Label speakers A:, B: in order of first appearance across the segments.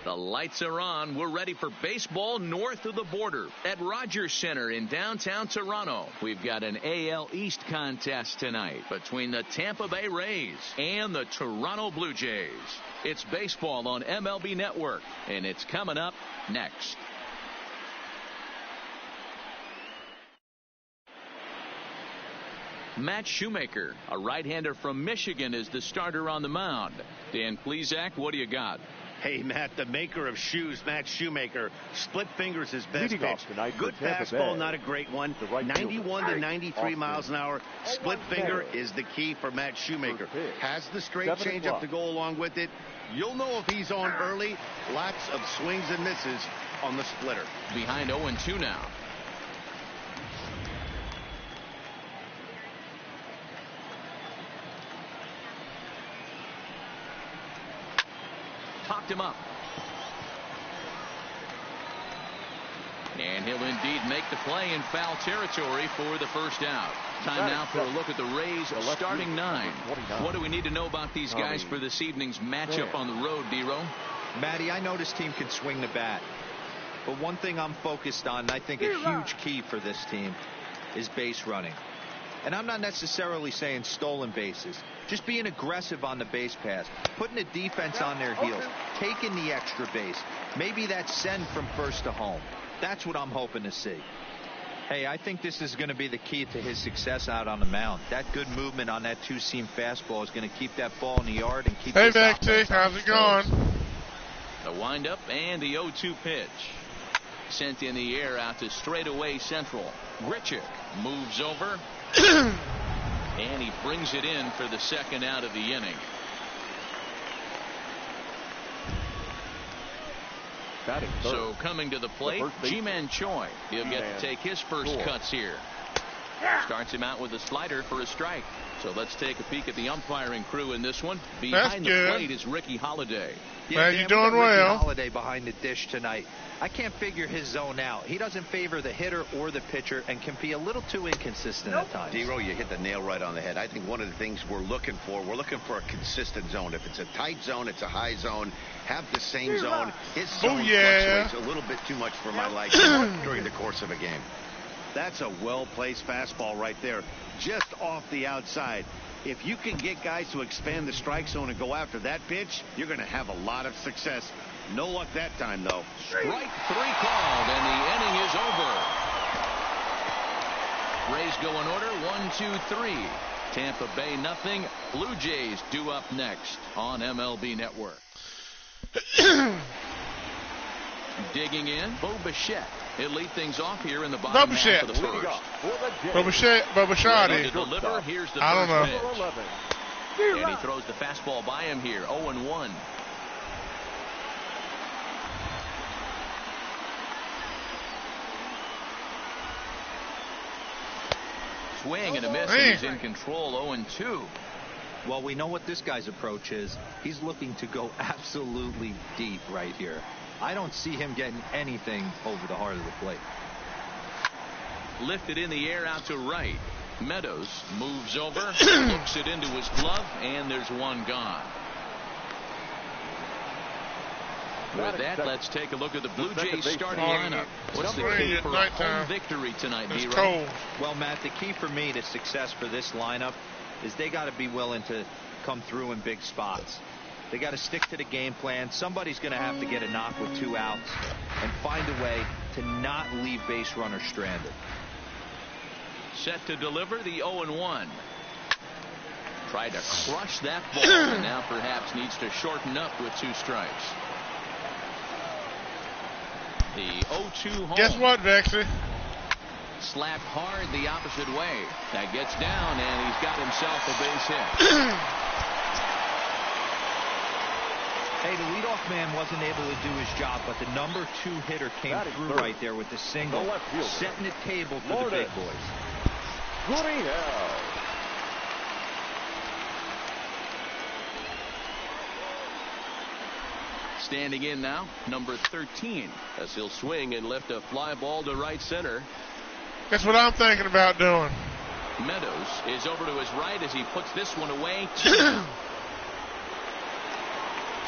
A: The lights are on. We're ready for baseball north of the border at Rogers Center in downtown Toronto. We've got an AL East contest tonight between the Tampa Bay Rays and the Toronto Blue Jays. It's baseball on MLB Network, and it's coming up next. Matt Shoemaker, a right-hander from Michigan, is the starter on the mound. Dan Plesac, what do you got?
B: Hey, Matt, the maker of shoes, Matt Shoemaker. Split fingers his best
C: Leading
B: pitch. Good fastball, not a great one. 91 to 93 miles an hour. Split finger is the key for Matt Shoemaker. Has the straight changeup to go along with it. You'll know if he's on early. Lots of swings and misses on the splitter.
A: Behind 0-2 now. Popped him up. And he'll indeed make the play in foul territory for the first out. Time now for a look at the Rays starting 9. What do we need to know about these guys for this evening's matchup on the road, D-Row?
D: Matty, I know this team can swing the bat. But one thing I'm focused on, and I think a huge key for this team, is base running. And I'm not necessarily saying stolen bases. Just being aggressive on the base pass. Putting the defense on their heels. Taking the extra base. Maybe that send from first to home. That's what I'm hoping to see. Hey, I think this is going to be the key to his success out on the mound. That good movement on that two-seam fastball is going to keep that ball in the yard and keep.
E: Hey, Vecti, how's it going?
A: The windup and the 0-2 pitch. Sent in the air out to straightaway central. Grichuk moves over. And he brings it in for the second out of the inning. So coming to the plate, Ji-Man Choi. He'll get to take his first cuts here. Starts him out with a slider for a strike. So let's take a peek at the umpiring crew in this one. Behind the plate is Ricky Holiday.
D: Yeah,
E: you're doing well.
D: Holiday behind the dish tonight. I can't figure his zone out. He doesn't favor the hitter or the pitcher and can be a little too inconsistent at times.
B: D-Row, you hit the nail right on the head. I think one of the things we're looking for a consistent zone. If it's a tight zone, it's a high zone. Have the same zone. His zone fluctuates a little bit too much for my liking during the course of a game. That's a well-placed fastball right there, just off the outside. If you can get guys to expand the strike zone and go after that pitch, you're going to have a lot of success. No luck that time, though.
A: Strike 3 called, and the inning is over. Rays go in order, 1-2-3. Tampa Bay nothing. Blue Jays due up next on MLB Network. Digging in, Bo Bichette. He'll lead things off here in the bottom half of the first.
E: Bobachati.
A: Deliver. Here's the
E: I don't know.
A: Pitch. And he throws the fastball by him here. 0-1. Swing and a miss, and he's in control. 0-2.
D: Well, we know what this guy's approach is. He's looking to go absolutely deep right here. I don't see him getting anything over the heart of the plate.
A: Lifted in the air out to right. Meadows moves over, looks it into his glove, and there's one gone. With that, let's take a look at the Blue Jays starting lineup. What's the key for a home victory tonight, D-Row?
D: Well, Matt, the key for me to success for this lineup is they got to be willing to come through in big spots. They got to stick to the game plan. Somebody's going to have to get a knock with 2 outs and find a way to not leave base runners stranded.
A: Set to deliver the 0-1. Tried to crush that ball, and now perhaps needs to shorten up with 2 strikes. The 0-2 home.
E: Guess what, Vexy?
A: Slapped hard the opposite way. That gets down, and he's got himself a base hit.
D: Hey, the leadoff man wasn't able to do his job, but the number 2 hitter came through right there with the single, setting the table for the big boys.
A: Standing in now, number 13, as he'll swing and lift a fly ball to right center.
E: That's what I'm thinking about doing.
A: Meadows is over to his right as he puts this one away.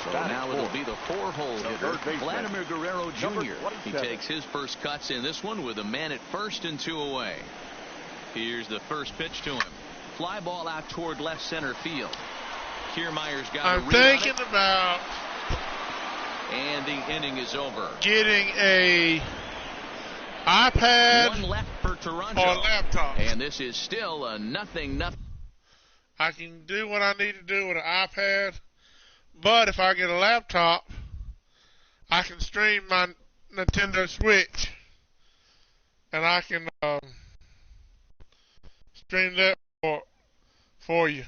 A: So now it'll be the 4-hole hitter, Vladimir Guerrero Jr. He takes his first cuts in this one with a man at first and 2 away. Here's the first pitch to him. Fly ball out toward left center field. Kiermaier's got
E: I'm thinking about,
A: and the inning is over.
E: Getting a iPad
A: One left for Toronto.
E: or a laptop.
A: And this is still a 0-0.
E: I can do what I need to do with an iPad, but if I get a laptop, I can stream my Nintendo Switch, and I can stream that for you.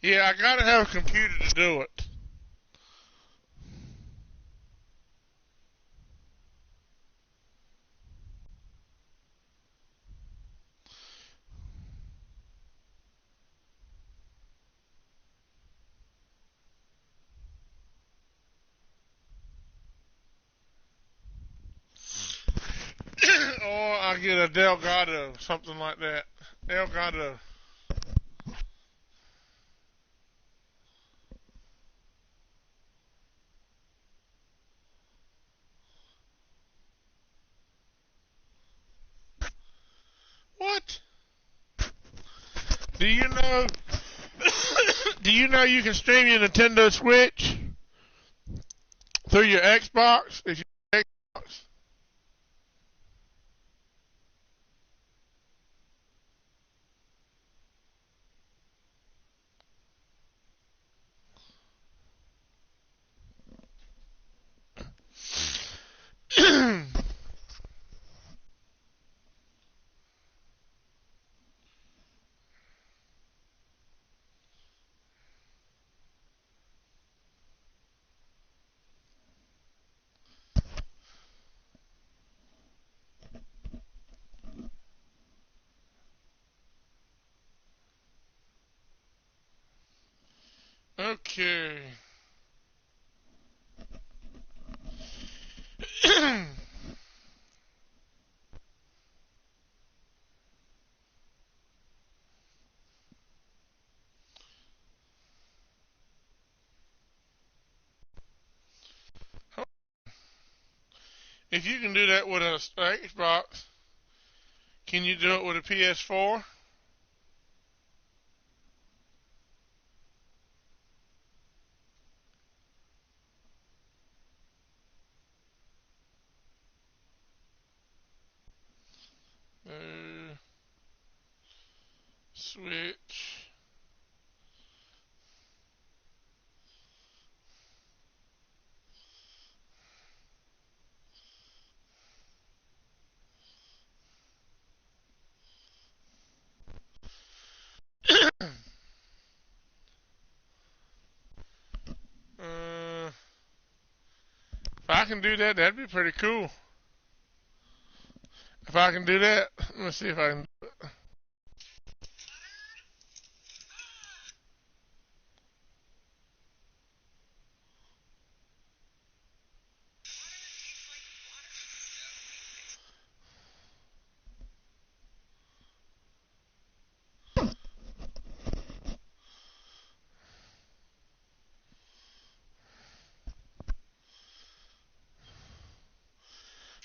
E: Yeah, I gotta have a computer to do it. Or I get a Delgado, something like that. Delgado. What? Do you know? Do you know you can stream your Nintendo Switch through your Xbox? If you Xbox. Okay. If you can do that with a Xbox, can you do it with a PS4? Switch. If I can do that, that'd be pretty cool. If I can do that, let me see if I can do it.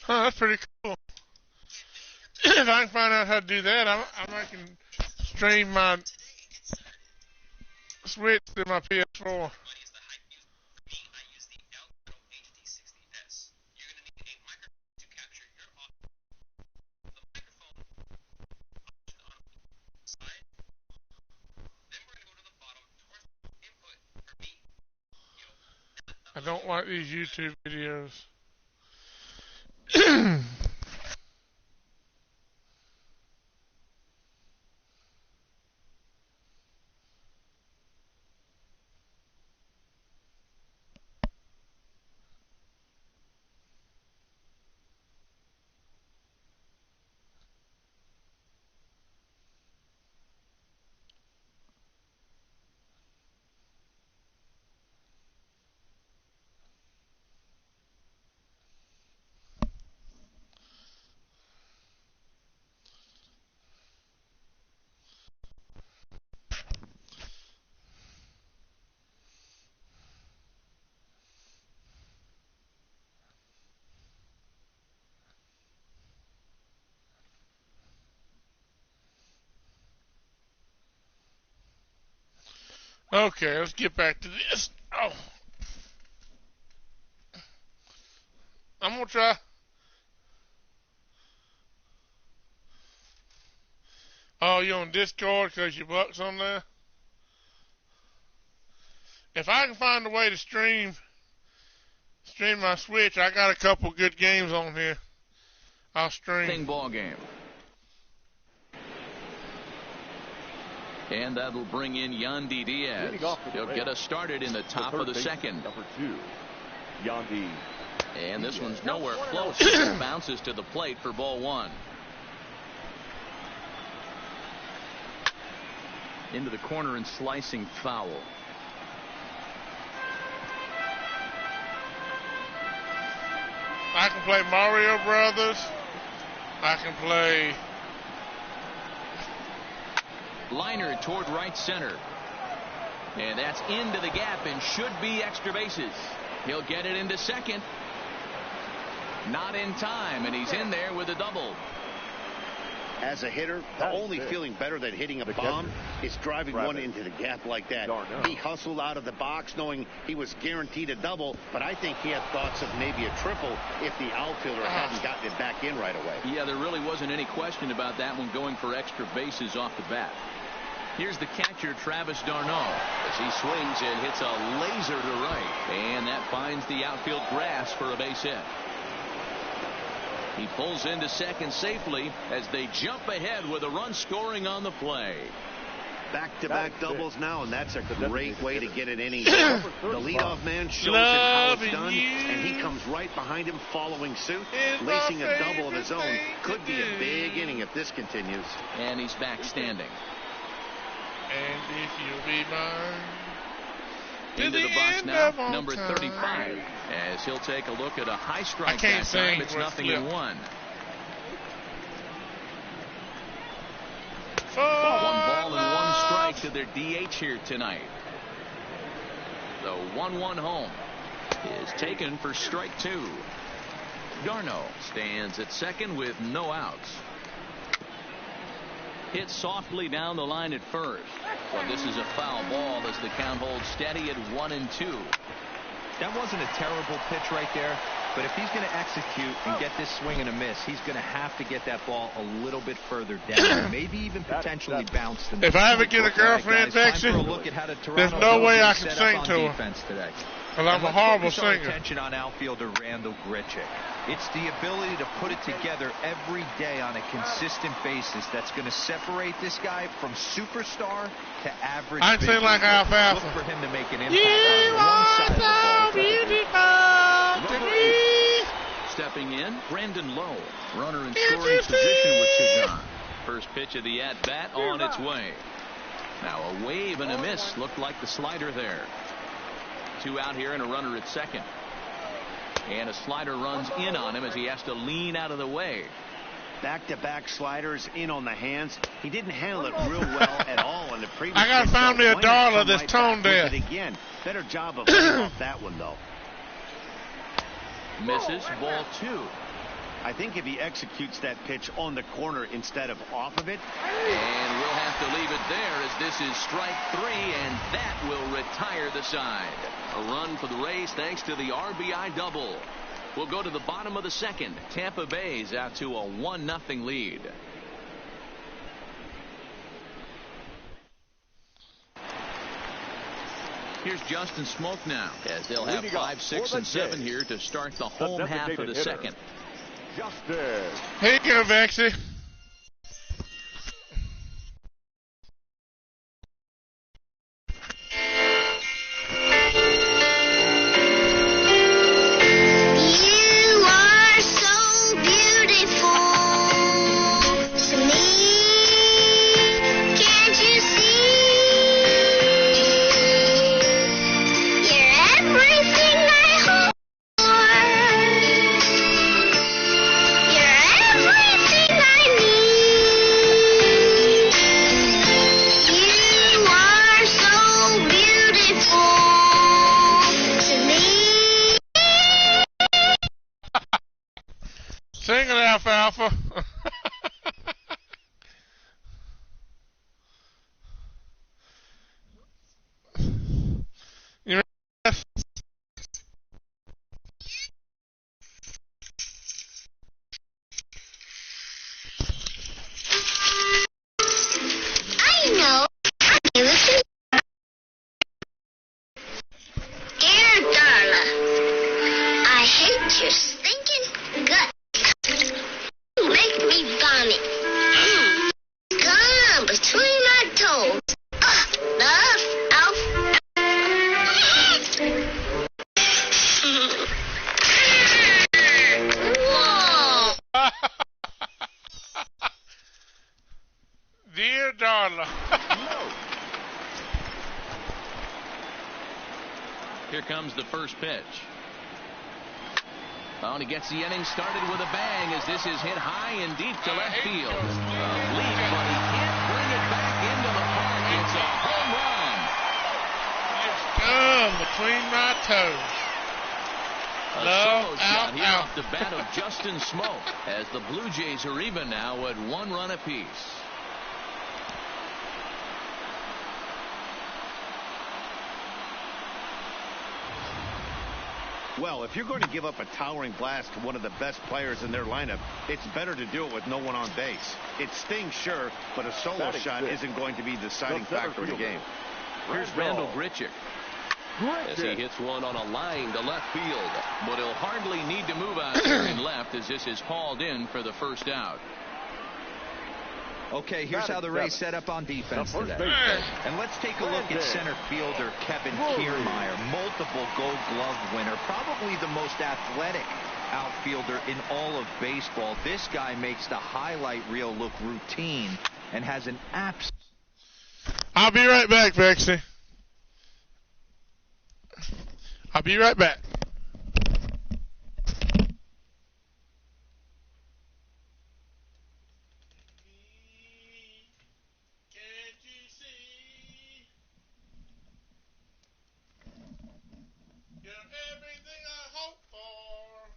E: Huh, that's pretty cool. If I can find out how to do that, I might can stream my Switch to my PS4. I don't like these YouTube videos. Okay, let's get back to this. Oh, I'm gonna try. Oh, you on Discord because your Bucks on there? If I can find a way to stream my Switch, I got a couple good games on here. I'll stream.
A: Ball game. And that'll bring in Yandy Diaz. He'll get us started in the top of the second.
C: Number 2, Yandy.
A: And this one's nowhere close. It bounces to the plate for ball one. Into the corner and slicing foul.
E: I can play Mario Brothers. I can play
A: Liner toward right center. And that's into the gap and should be extra bases. He'll get it into second. Not in time, and he's in there with a double.
B: As a hitter, the only feeling better than hitting a bomb is driving one into the gap like that. He hustled out of the box knowing he was guaranteed a double, but I think he had thoughts of maybe a triple if the outfielder hadn't gotten it back in right away.
A: Yeah, there really wasn't any question about that one going for extra bases off the bat. Here's the catcher, Travis d'Arnaud, as he swings and hits a laser to right. And that finds the outfield grass for a base hit. He pulls into second safely as they jump ahead with a run scoring on the play.
B: Back-to-back doubles now, and that's a great way to get an inning. The leadoff man shows him how it's done, and he comes right behind him following suit. Lacing a double of his own could be a big inning if this continues.
A: And he's back standing.
E: And if you'll be mine.
A: Into the box now, number 35, as he'll take a look at a high strike that time. It's 0-1. One ball and one strike to their DH here tonight. The 1-1 home is taken for strike two. d'Arnaud stands at second with no outs. Hit softly down the line at first. Well, this is a foul ball as the count holds steady at 1-2.
D: That wasn't a terrible pitch right there, but if he's going to execute and get this swing and a miss, he's going to have to get that ball a little bit further down, maybe even potentially bounce.
E: If I ever get a girlfriend, Bexy, there's no way I can sing to her. Well, I'm a horrible singer.
D: Attention on outfielder Randall Grichuk. It's the ability to put it together every day on a consistent basis that's going to separate this guy from superstar to average.
E: I'd say like alfalfa.
D: Look for him to make an impact on one side of the ball.
E: To me.
A: Stepping in, Brandon Lowe, runner in scoring position with Chigan. First pitch of the at-bat on its way. Now a wave and a miss looked like the slider there. Two out here and a runner at second. And a slider runs in on him as he has to lean out of the way.
B: Back-to-back sliders in on the hands. He didn't handle it real well at all in the previous.
E: I gotta find me a dollar this tone deaf.
B: Again, better job of getting off that one though.
A: Misses, ball two.
B: I think if he executes that pitch on the corner instead of off of it.
A: And we'll have to leave it there as this is strike three, and that will retire the side. A run for the Rays thanks to the RBI double. We'll go to the bottom of the second. Tampa Bay's out to a 1-0 lead. Here's Justin Smoke now, as they'll have 5, 6, and 7 here to start the home half of the second.
C: Justice.
E: Here you go, Vexy.
F: You are so beautiful to me. Can't you see? You're everything I hope for. You're everything I need. You are so beautiful to me.
E: Sing it, Alfalfa. You ready?
F: I know. I listen. Dear Darla, I hate your stinking guts. You make me vomit. Gum between my toes. Whoa.
E: Dear Darla.
A: Here comes the first pitch. Oh, and he gets the inning started with a bang as this is hit high and deep to left field. A leap, but he can't bring it back into the park. It's a home run.
E: It's gum between my toes.
A: A
E: Love,
A: solo shot here
E: out.
A: off the bat of Justin Smoke as the Blue Jays are even now at 1 run apiece.
B: Well, if you're going to give up a towering blast to one of the best players in their lineup, it's better to do it with no one on base. It stings, sure, but a solo
C: Batting
B: shot
C: six.
B: isn't going to be the deciding
C: The center
B: factor in the
C: fielder.
B: game.
A: Here's Randall Grichuk as he hits one on a line to left field. But he'll hardly need to move out there in left as this is hauled in for the first out.
D: Okay, here's how the Rays set up on defense
C: The first
D: today.
C: baseman.
D: And let's take a look at center fielder Kevin Kiermaier, multiple Gold Glove winner, probably the most athletic outfielder in all of baseball. This guy makes the highlight reel look routine and has an absolute.
E: I'll be right back, Vexy. I'll be right back. Can't you see? You're everything I hope for.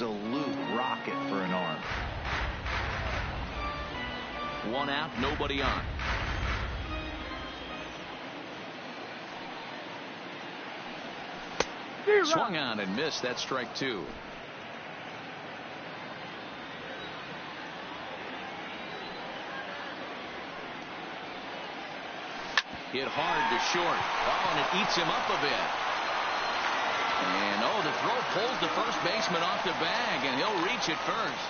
D: absolute rocket for an arm.
A: One out, nobody on. Swung on and missed. That's strike two. Hit hard to short. Oh, and it eats him up a bit. And, the throw pulls the first baseman off the bag, and he'll reach it first.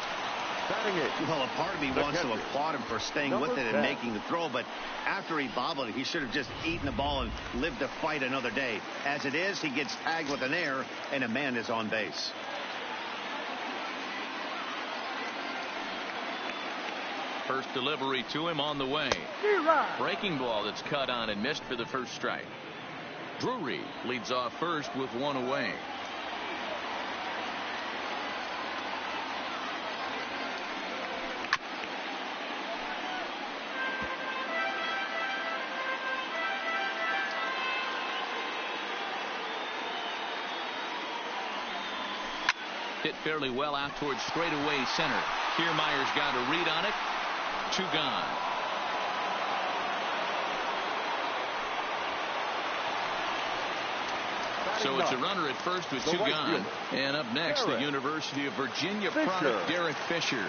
B: Well, a part of me wants to applaud him for staying with it and making the throw, but after he bobbled it, he should have just eaten the ball and lived to fight another day. As it is, he gets tagged with an error, and a man is on base.
A: First delivery to him on the way. Breaking ball that's cut on and missed for the first strike. Drury leads off first with one away. Hit fairly well out towards straightaway center. Kiermaier's got a read on it. Two gone. So it's a runner at first with two gone. And up next, the University of Virginia product, Derek Fisher.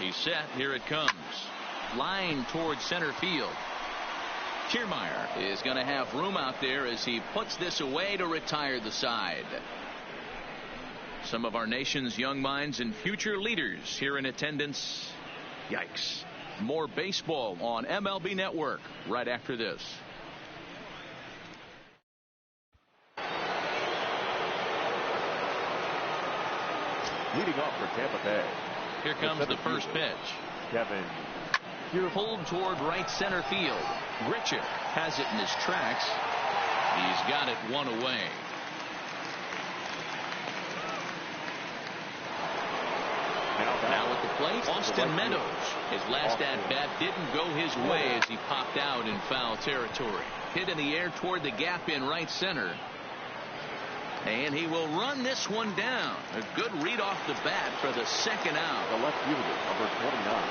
A: He's set. Here it comes. Line towards center field. Kiermaier is going to have room out there as he puts this away to retire the side. Some of our nation's young minds and future leaders here in attendance. Yikes. More baseball on MLB Network right after this.
C: Leading off for Tampa Bay.
A: Here comes the first pitch.
C: Kevin.
A: Pulled toward right center field. Grichuk has it in his tracks. He's got it one away. Now at the plate, Austin Meadows. His last at-bat didn't go his way as he popped out in foul territory. Hit in the air toward the gap in right center. And he will run this one down. A good read off the bat for the second out.
C: The left fielder, number 29.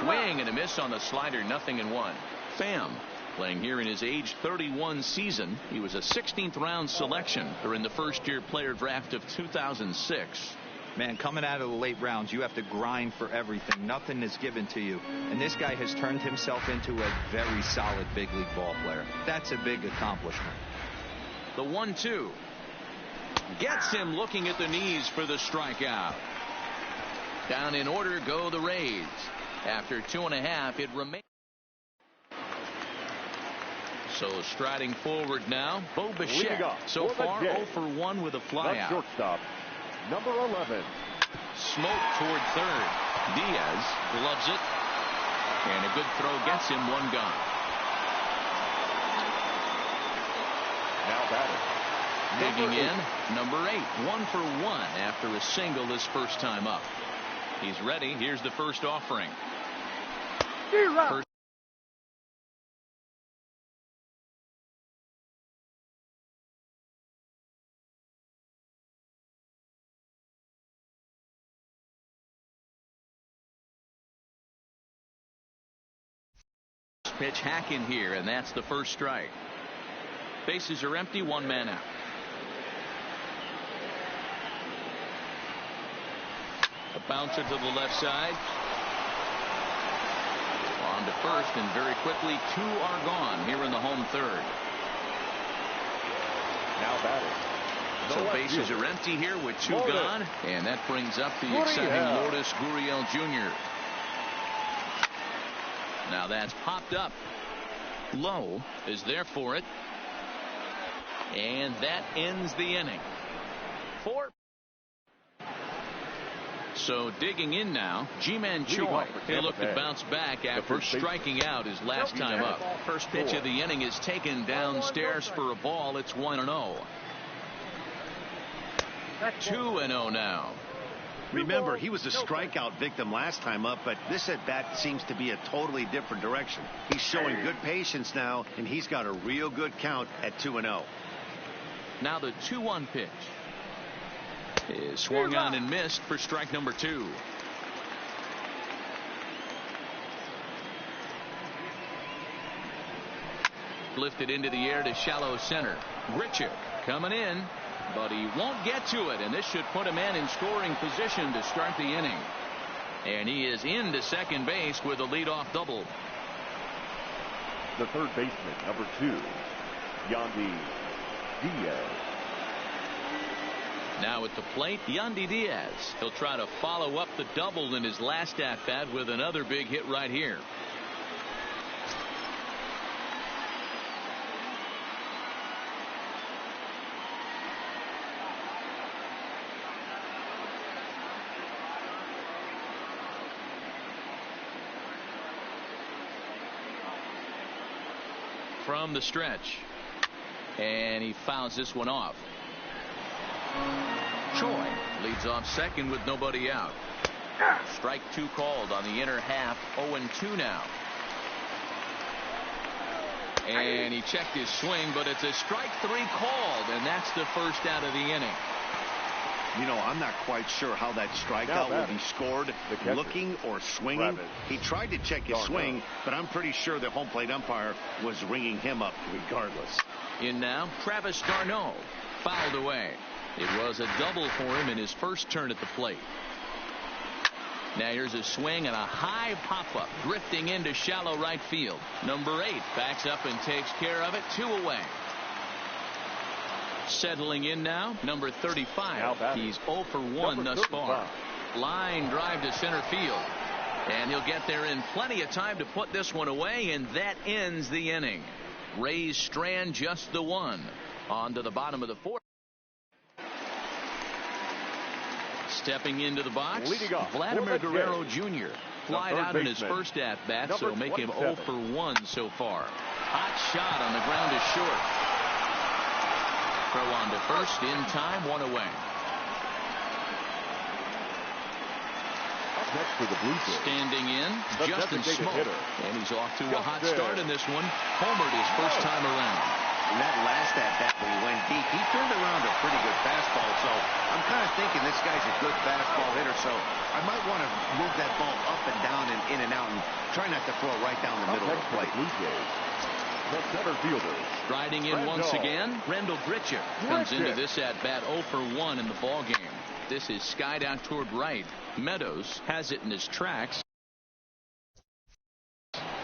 A: Swing and a miss on the slider, 0-1. Pham playing here in his age 31 season. He was a 16th round selection during the first year player draft of 2006.
D: Man, coming out of the late rounds, you have to grind for everything. Nothing is given to you. And this guy has turned himself into a very solid big league ball player. That's a big accomplishment.
A: The 1-2 gets him looking at the knees for the strikeout. Down in order go the Rays. After 2.5, it remains. So striding forward now, Bo Bichette. So far 0 for 1 with a flyout.
C: Shortstop, number 11.
A: Smoke toward third. Diaz gloves it. And a good throw gets him one gone.
C: Now batting.
A: Digging in, number 8. 1 for 1 after a single his first time up. He's ready. Here's the first offering. First pitch hack in here, and that's the first strike. Bases are empty, one man out. A bouncer to the left side. On to first, and very quickly 2 are gone here in the home third.
C: Now batting.
A: So bases are empty here with 2 gone, and that brings up the exciting Lourdes Gurriel Jr. Now that's popped up. Low is there for it. And that ends the inning. 4. So digging in now, Ji-Man Choi. He'll look to bounce back after striking out his last time up. First pitch of the inning is taken downstairs for a ball. It's 1-0. 2-0 now.
B: Remember, he was a strikeout victim last time up, but this at-bat seems to be a totally different direction. He's showing good patience now, and he's got a real good count at 2-0.
A: Now the 2-1 pitch is swung on and missed for strike number 2. Lifted into the air to shallow center. Grichuk coming in, but he won't get to it, and this should put a man in scoring position to start the inning. And he is into second base with a leadoff double.
C: The third baseman, number 2, Yandy Diaz.
A: Now at the plate, Yandy Diaz. He'll try to follow up the double in his last at-bat with another big hit right here. From the stretch, and he fouls this one off. Choi leads off second with nobody out. Strike 2 called on the inner half. 0-2 now. And he checked his swing, but it's a strike 3 called, and that's the first out of the inning.
B: You know, I'm not quite sure how that strikeout will be scored, looking or swinging. He tried to check his swing, but I'm pretty sure the home plate umpire was ringing him up regardless.
A: In now, Travis d'Arnaud fouled away. It was a double for him in his first turn at the plate. Now here's a swing and a high pop-up, drifting into shallow right field. Number 8 backs up and takes care of it. 2 away. Settling in now, number 35. He's 0 for 1 thus far. Line drive to center field. And he'll get there in plenty of time to put this one away, and that ends the inning. Rays strand just the 1. On to the bottom of the 4th. Stepping into the box, Vladimir Guerrero Jr. Flied out in his first at-bat, so make him 0 for 1 so far. Hot shot on the ground is short. Throw on to first in time, 1 away.
C: Up next for the Blue Jays,
A: standing in, Justin Smoke, and he's off to a hot start in this one. Homered his first time around.
B: In that last at-bat when he went deep, he turned around a pretty good fastball, so I'm kind of thinking this guy's a good fastball hitter, so I might want to move that ball up and down and in and out and try not to throw it right down the middle of the plate.
C: Blue Jays, the center fielder.
A: Riding in once again, Rendell Grichuk comes into this at-bat 0 for 1 in the ball game. This is skied out toward right. Meadows has it in his tracks.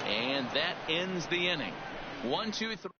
A: And that ends the inning. 1, 2, 3.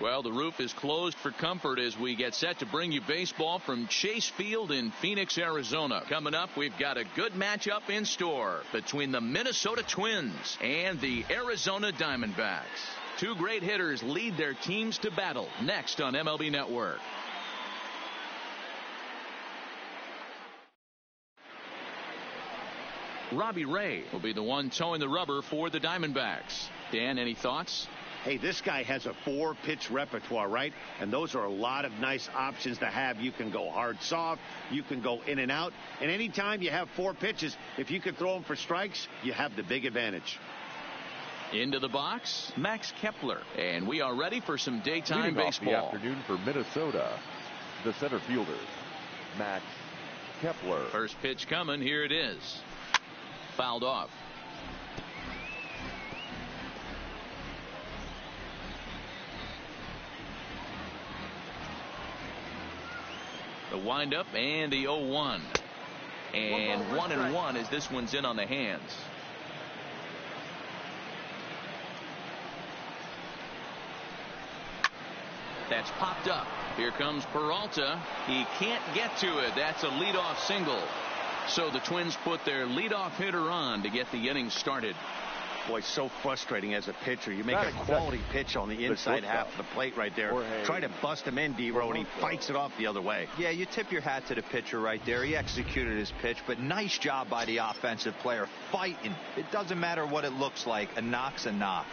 A: Well, the roof is closed for comfort as we get set to bring you baseball from Chase Field in Phoenix, Arizona. Coming up, we've got a good matchup in store between the Minnesota Twins and the Arizona Diamondbacks. Two great hitters lead their teams to battle next on MLB Network. Robbie Ray will be the one towing the rubber for the Diamondbacks. Dan, any thoughts?
B: Hey, this guy has a 4-pitch repertoire, right? And those are a lot of nice options to have. You can go hard, soft. You can go in and out. And anytime you have 4 pitches, if you can throw them for strikes, you have the big advantage.
A: Into the box, Max Kepler. And we are ready for some daytime
C: Leading
A: baseball.
C: off the afternoon for Minnesota, the center fielder, Max Kepler.
A: First pitch coming. Here it is. Fouled off. The windup and the 0-1. And 1-1 as this one's in on the hands. That's popped up. Here comes Peralta. He can't get to it. That's a leadoff single. So the Twins put their leadoff hitter on to get the inning started.
B: Boy, so frustrating as a pitcher. You make a quality pitch on the inside half of the plate right there. Try to bust him in, D-Row, and he fights it off the other way.
D: Yeah, you tip your hat to the pitcher right there. He executed his pitch, but nice job by the offensive player fighting. It doesn't matter what it looks like. A knock's a knock.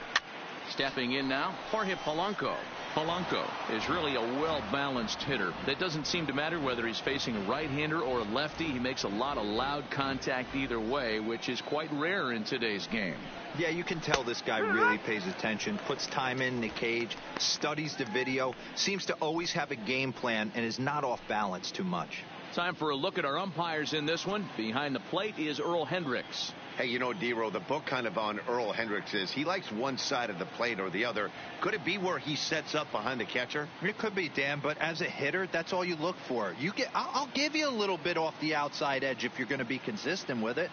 A: Stepping in now, Jorge Polanco. Polanco is really a well-balanced hitter. That doesn't seem to matter whether he's facing a right-hander or a lefty. He makes a lot of loud contact either way, which is quite rare in today's game.
D: Yeah, you can tell this guy really pays attention, puts time in the cage, studies the video, seems to always have a game plan, and is not off balance too much.
A: Time for a look at our umpires in this one. Behind the plate is Earl Hendricks.
B: Hey, you know, D-Row, the book kind of on Earl Hendricks is he likes one side of the plate or the other. Could it be where he sets up behind the catcher?
D: It could be, Dan, but as a hitter, that's all you look for. I'll give you a little bit off the outside edge if you're going to be consistent with it.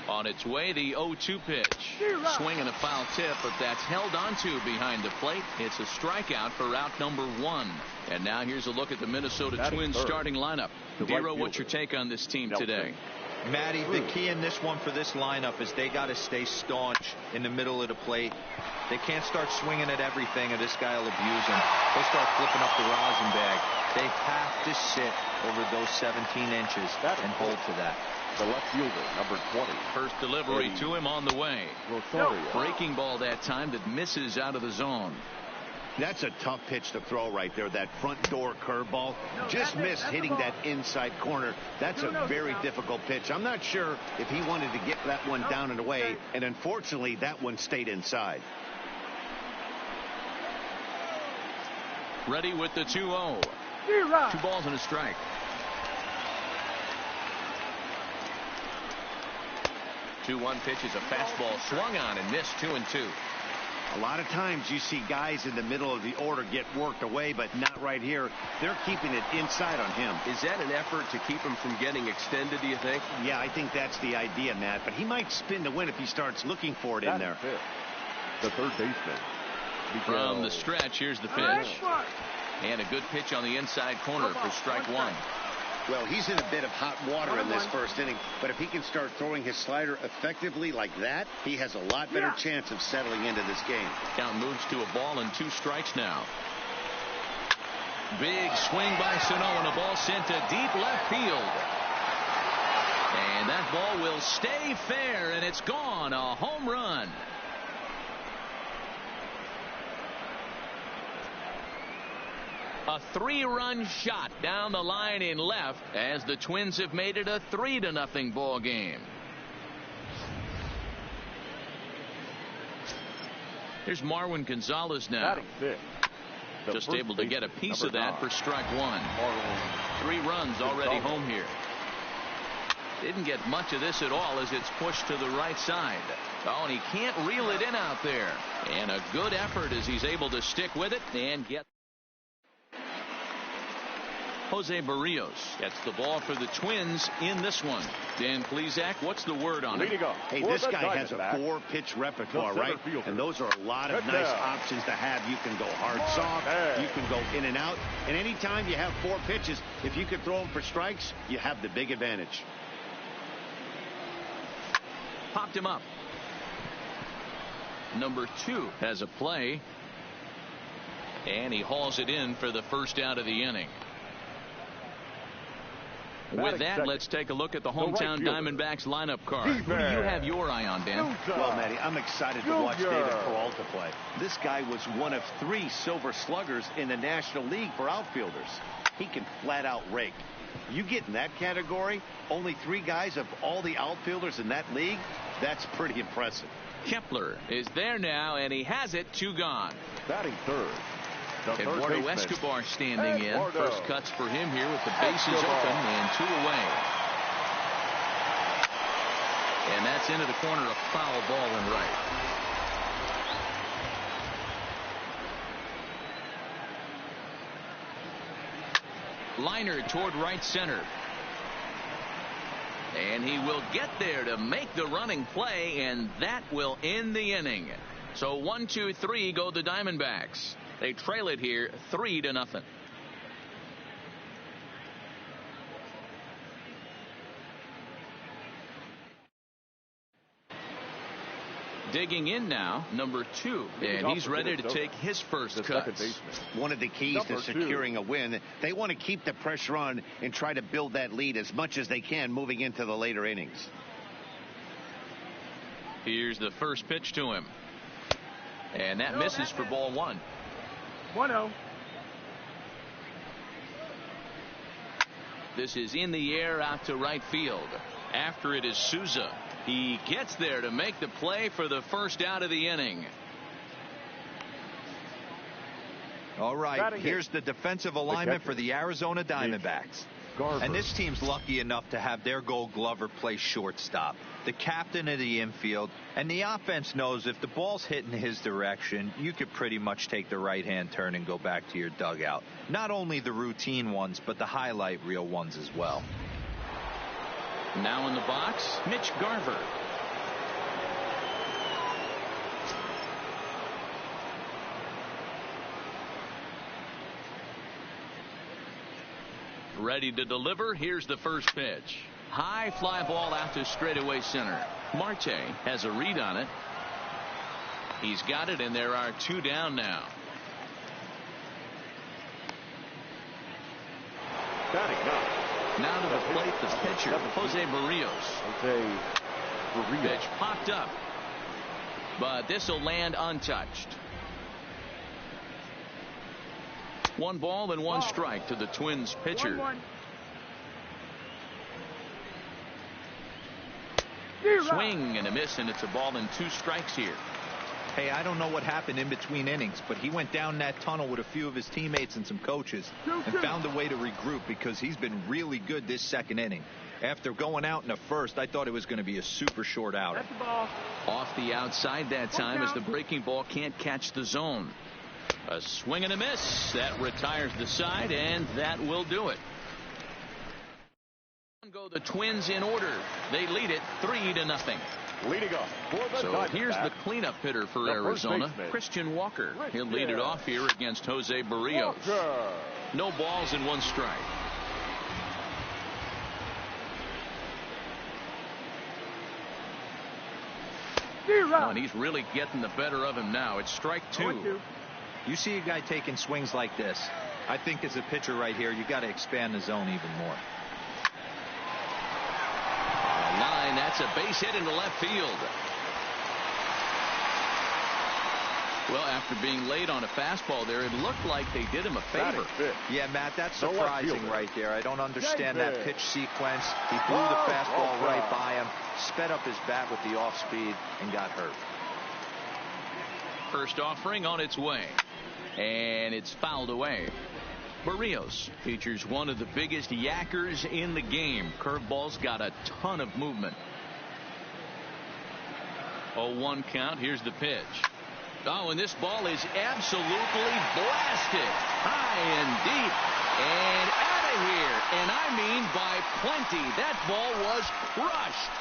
A: On its way, the 0-2 pitch. Swing and a foul tip, but that's held onto behind the plate. It's a strikeout for out number 1. And now here's a look at the Minnesota Twins starting lineup. D-Row, what's your take on this team today?
D: Matty, the key in this one for this lineup is they got to stay staunch in the middle of the plate. They can't start swinging at everything, or this guy will abuse them. They'll start flipping up the rosin bag. They have to sit over those 17 inches and hold to that.
C: The left fielder, number 20.
A: First delivery to him on the way. Breaking ball that time that misses out of the zone.
B: That's a tough pitch to throw right there. That front door curveball just missed hitting that inside corner. That's a very difficult pitch. I'm not sure if he wanted to get that one down and away, and unfortunately that one stayed inside.
A: Ready with the 2-0. 2 balls and a strike. 2-1 pitch is a fastball swung on and missed. 2-2.
B: A lot of times you see guys in the middle of the order get worked away, but not right here. They're keeping it inside on him.
G: Is that an effort to keep him from getting extended, do you think?
B: Yeah, I think that's the idea, Matt. But he might spin to win if he starts looking for it in there.
C: The third baseman.
A: From the stretch, here's the pitch. And a good pitch on the inside corner for strike 1.
B: Well, he's in a bit of hot water in this first inning, but if he can start throwing his slider effectively like that, he has a lot better chance of settling into this game.
A: Count moves to a ball and 2 strikes now. Big swing by Sano, and a ball sent to deep left field. And that ball will stay fair, and it's gone. A home run. A 3-run shot down the line in left as the Twins have made it a 3-0 ball game. Here's Marwin Gonzalez now. Just able to get a piece of that for strike 1. 3 runs already home here. Didn't get much of this at all as it's pushed to the right side. Oh, and he can't reel it in out there. And a good effort as he's able to stick with it and get. Jose Barrios gets the ball for the Twins in this one. Dan Plesac, what's the word on it?
B: Hey, this guy has a 4-pitch repertoire, right? And those are a lot of nice options to have. You can go hard, soft. You can go in and out. And anytime you have 4 pitches, if you can throw them for strikes, you have the big advantage.
A: Popped him up. Number 2 has a play. And he hauls it in for the first out of the inning. With that, let's take a look at the hometown Diamondbacks lineup card. Who do you have your eye on, Dan?
B: Well, Matty, I'm excited to watch David Peralta play. This guy was one of 3 Silver Sluggers in the National League for outfielders. He can flat out rake. You get in that category, only 3 guys of all the outfielders in that league, that's pretty impressive.
A: Kepler is there now, and he has it. 2 gone.
C: Batting third.
A: Eduardo Escobar standing in. First cuts for him here with the bases open and 2 away. And that's into the corner, a foul ball and right. Liner toward right center. And he will get there to make the running play, and that will end the inning. So 1, 2, 3 go the Diamondbacks. They trail it here 3-0. Digging in now, number 2, and he's ready to take his first cut.
B: One of the keys to securing a win, they want to keep the pressure on and try to build that lead as much as they can moving into the later innings.
A: Here's the first pitch to him. And that misses for ball 1.
H: 1-0.
A: This is in the air out to right field. After it is Souza. He gets there to make the play for the first out of the inning.
D: All right, here's the defensive alignment for the Arizona Diamondbacks. And this team's lucky enough to have their Gold Glover play shortstop, the captain of the infield, and the offense knows if the ball's hitting his direction, you could pretty much take the right-hand turn and go back to your dugout. Not only the routine ones, but the highlight reel ones as well.
A: Now in the box, Mitch Garver. Ready to deliver. Here's the first pitch. High fly ball out to straightaway center. Marte has a read on it. He's got it, and there are 2 down now. Now to the plate, the pitcher, Jose Barrios. Pitch popped up, but this will land untouched. 1 ball and 1 strike to the Twins pitcher.
H: 1-1.
A: Swing and a miss, and it's a ball and 2 strikes here.
D: Hey, I don't know what happened in between innings, but he went down that tunnel with a few of his teammates and some coaches and found a way to regroup because he's been really good this second inning. After going out in the first, I thought it was going to be a super short outing.
H: That's the ball.
A: Off the outside that time as the breaking ball can't catch the zone. A swing and a miss. That retires the side, and that will do it. Go the Twins in order. They lead it 3-0.
C: Leading off for the
A: So here's the cleanup hitter for Arizona, Christian Walker. He'll lead it off here against Jose Barrios. No balls and 1 strike. And he's really getting the better of him now. It's strike 2.
D: You see a guy taking swings like this. I think as a pitcher right here, you got to expand the zone even more.
A: Line, that's a base hit into left field. Well, after being late on a fastball there, it looked like they did him a favor.
D: Yeah, Matt, that's surprising right there. I don't understand that pitch sequence. He blew the fastball right by him, sped up his bat with the off speed, and got hurt.
A: First offering on its way, and it's fouled away. Barrios features one of the biggest yackers in the game. Curveball's got a ton of movement. 0-1 count. Here's the pitch. Oh, and this ball is absolutely blasted high and deep, and out out of here. And I mean by plenty. That ball was crushed.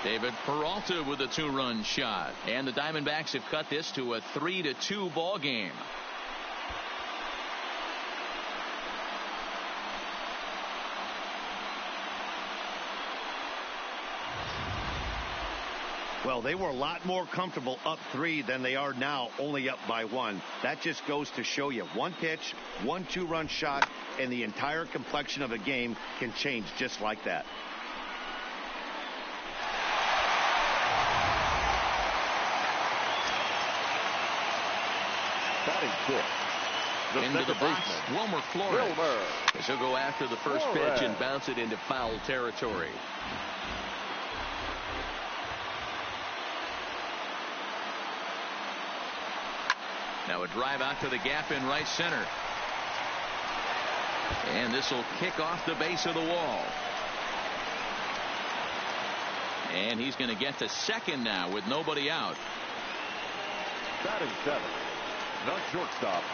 A: David Peralta with a 2-run shot. And the Diamondbacks have cut this to a 3-2 ball game.
B: Well, they were a lot more comfortable up 3 than they are now, only up by 1. That just goes to show you one pitch, 1 2-run shot, and the entire complexion of a game can change just like that.
C: Batting fifth.
A: Into the box, Wilmer Flores. As he'll go after the first pitch and bounce it into foul territory. Now a drive out to the gap in right center. And this will kick off the base of the wall. And he's going to get to second now with nobody out.
C: Batting seventh. The shortstop.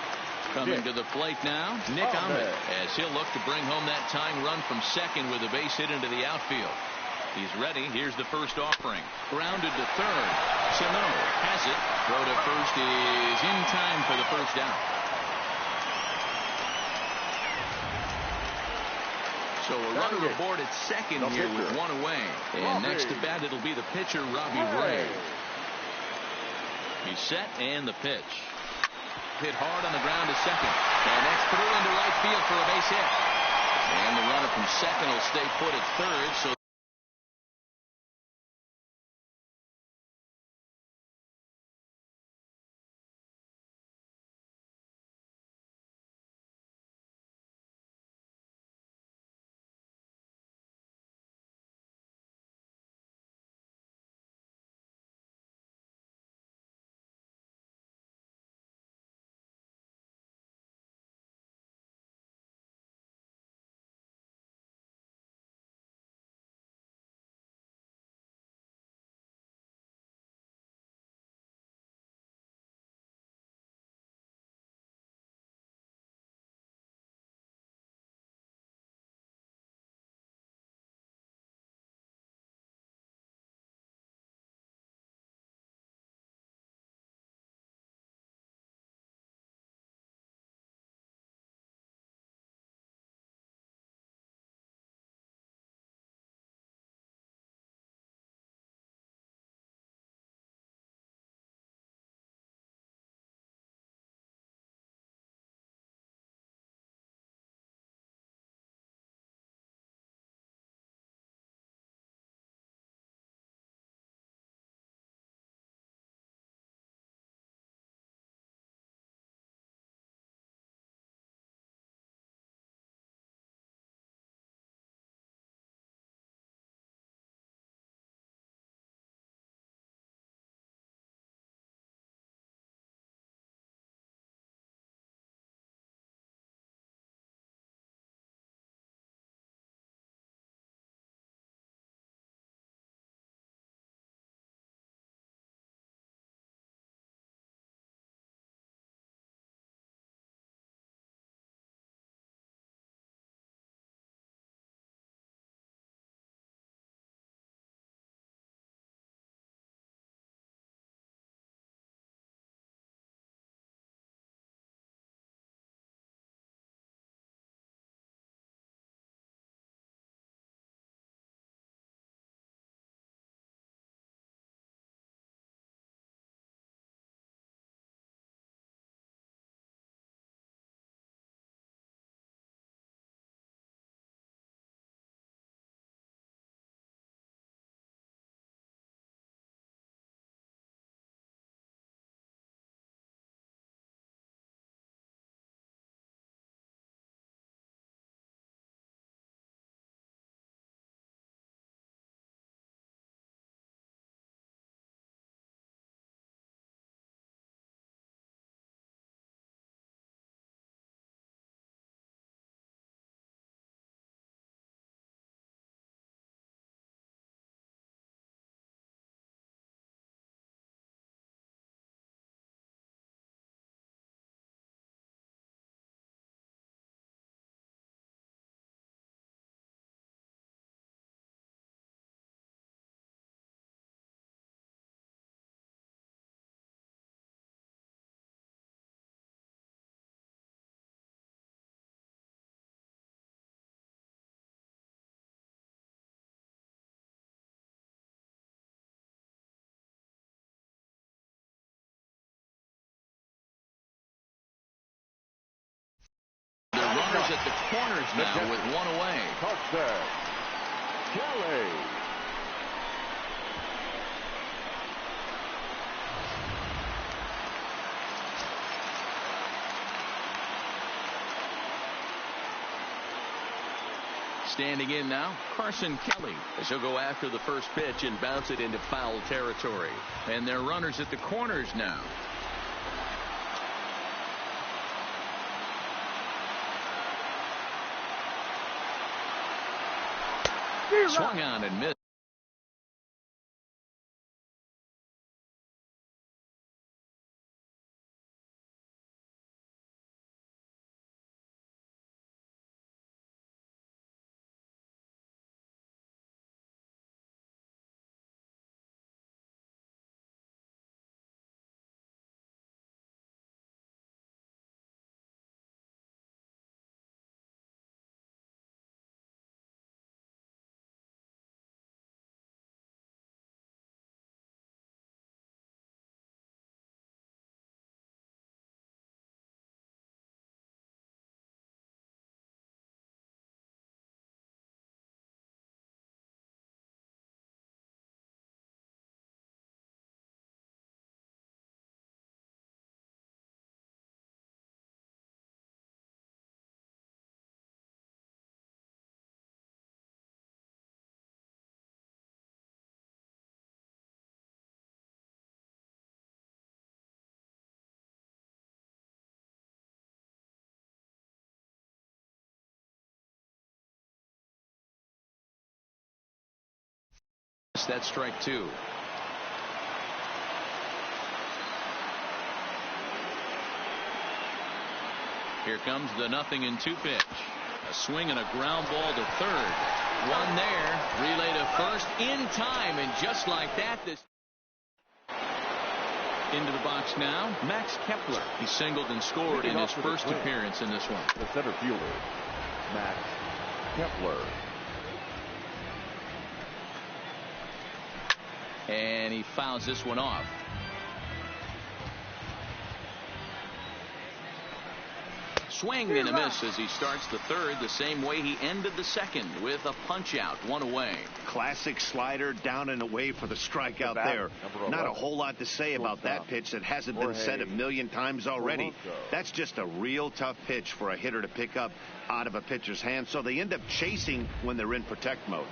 A: Coming to the plate now, Nick Ahmed, as he'll look to bring home that tying run from second with a base hit into the outfield. He's ready. Here's the first offering. Grounded to third. Sano has it. Throw to first is in time for the first out. So a runner aboard at second here with 1 away. And next to bat, it'll be the pitcher, Robbie Ray. He's set, and the pitch. Hit hard on the ground to second. And that's through into right field for a base hit. And the runner from second will stay put at third. So runners at the corners now with one away.
C: Touchdown, Kelly.
A: Standing in now, Carson Kelly, as he'll go after the first pitch and bounce it into foul territory. And their runners at the corners now. Swung on and missed. That's strike two. Here comes the 0-2 pitch. A swing and a ground ball to third. One there. Relay to first in time. And just like that, this into the box now. Max Kepler. He singled and scored in his first appearance in this one.
C: The center fielder, Max Kepler.
A: And he fouls this one off. Swing and a miss as he starts the third the same way he ended the second with a punch out, one away.
B: Classic slider down and away for the strikeout there. Not a whole lot to say about that pitch that hasn't been said a million times already. That's just a real tough pitch for a hitter to pick up out of a pitcher's hand, so they end up chasing when they're in protect mode.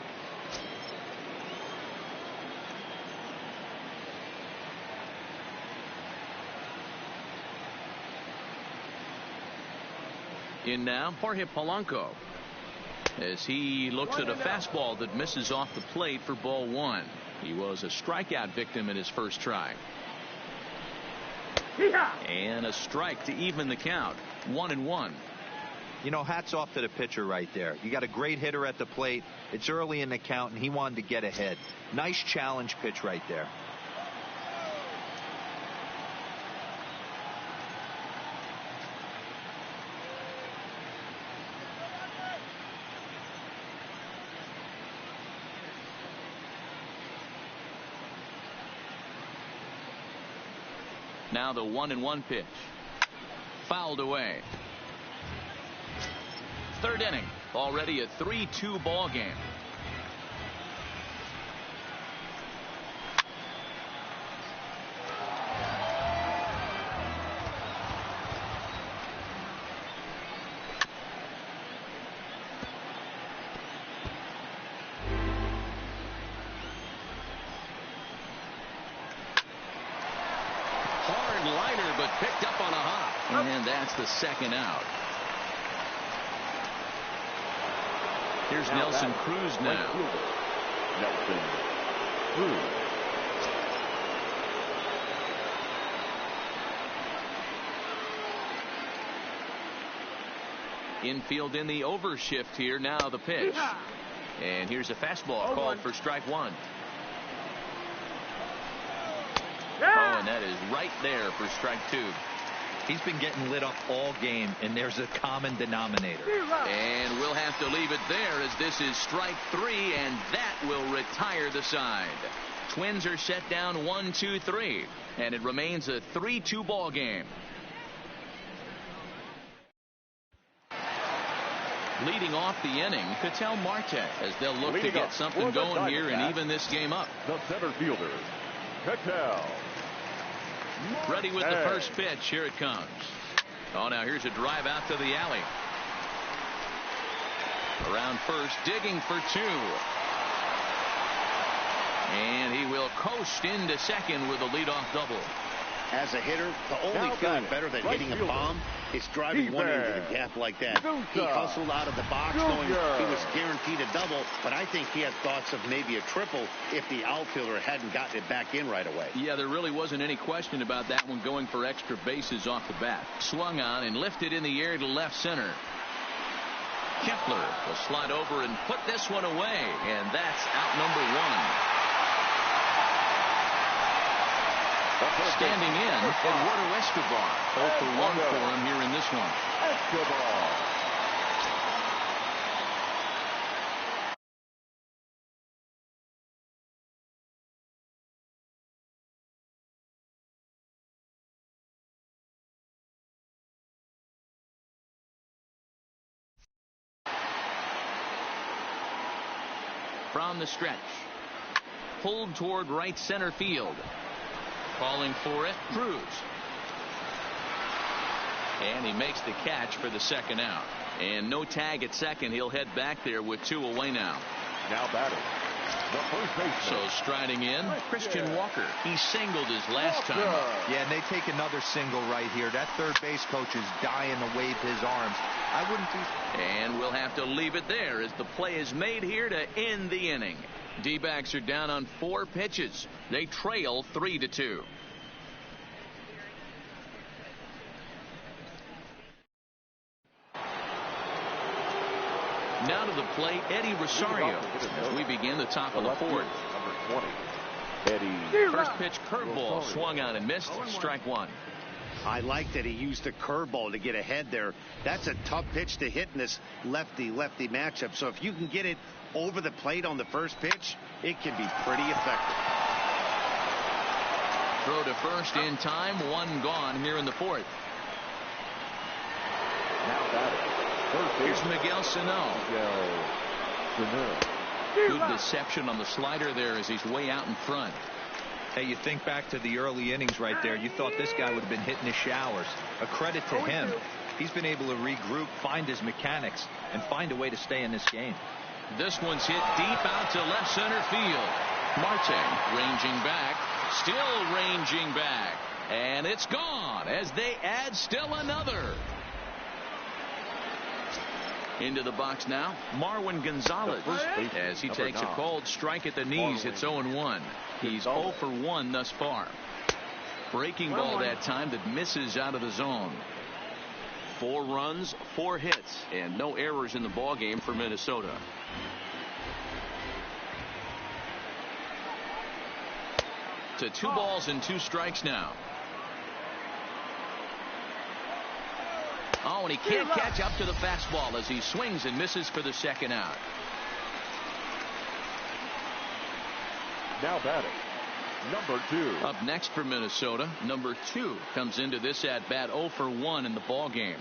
A: In now, Jorge Polanco, as he looks at a fastball that misses off the plate for ball one. He was a strikeout victim in his first try. And a strike to even the count. 1-1.
D: You know, hats off to the pitcher right there. You got a great hitter at the plate. It's early in the count, and he wanted to get ahead. Nice challenge pitch right there.
A: Now the 1-1 pitch. Fouled away. Third inning. Already a 3-2 ball game. Liner, but picked up on a hop. And that's the second out. Here's Nelson Cruz now.
C: Nelson Cruz.
A: Infield in the overshift here. Now the pitch. And here's a fastball called for strike one. Oh, and that is right there for strike two.
D: He's been getting lit up all game, and there's a common denominator.
A: And we'll have to leave it there as this is strike three, and that will retire the side. Twins are set down 1-2-3, and it remains a 3-2 ball game. Leading off the inning, Ketel Marte, as they'll look to get something going here and even this game up.
C: The center fielder, Ketel.
A: Ready with the first pitch. Here it comes. Oh, now here's a drive out to the alley. Around first, digging for two. And he will coast into second with a leadoff double.
B: As a hitter, the only feeling better than hitting a bomb is driving one into the gap like that. He hustled out of the box knowing he was guaranteed a double, but I think he had thoughts of maybe a triple if the outfielder hadn't gotten it back in right away.
A: Yeah, there really wasn't any question about that one, going for extra bases off the bat. Swung on and lifted in the air to left center. Kepler will slide over and put this one away, and that's out number one. Standing in, Eduardo Escobar. 0 for 1 for him here in this one.
C: Escobar.
A: From the stretch. Pulled toward right center field. Calling for it, Cruz. And he makes the catch for the second out. And no tag at second. He'll head back there with 2 away now.
C: Now batting, the first baseman.
A: So striding in, Christian Walker. He singled his last time.
D: Yeah, and they take another single right here. That third base coach is dying to wave his arms. I wouldn't be.
A: And we'll have to leave it there as the play is made here to end the inning. D-backs are down on 4 pitches. They trail 3-2. Now to the plate, Eddie Rosario, as we begin the top of the fourth.
C: Number 20, Eddie.
A: First pitch curveball swung on and missed. Strike one.
B: I like that he used a curveball to get ahead there. That's a tough pitch to hit in this lefty-lefty matchup. So if you can get it over the plate on the first pitch, it can be pretty effective.
A: Throw to first in time. 1 gone here in the fourth.
C: Now batting.
A: Here's Miguel Sano. Good deception on the slider there as he's way out in front.
D: Hey, you think back to the early innings right there. You thought this guy would have been hitting his showers. A credit to him. He's been able to regroup, find his mechanics, and find a way to stay in this game.
A: This one's hit deep out to left center field. Marte ranging back, still ranging back, and it's gone as they add still another. Into the box now, Marwin Gonzalez, as he takes a cold strike at the knees. It's 0-1. He's 0 for 1 thus far. Breaking ball that time that misses out of the zone. 4 runs, 4 hits, and no errors in the ball game for Minnesota. To 2 balls and 2 strikes now. Oh, and he can't catch up to the fastball as he swings and misses for the second out.
C: Now batting, number 2.
A: Up next for Minnesota, number 2 comes into this at bat 0 for 1 in the ball game.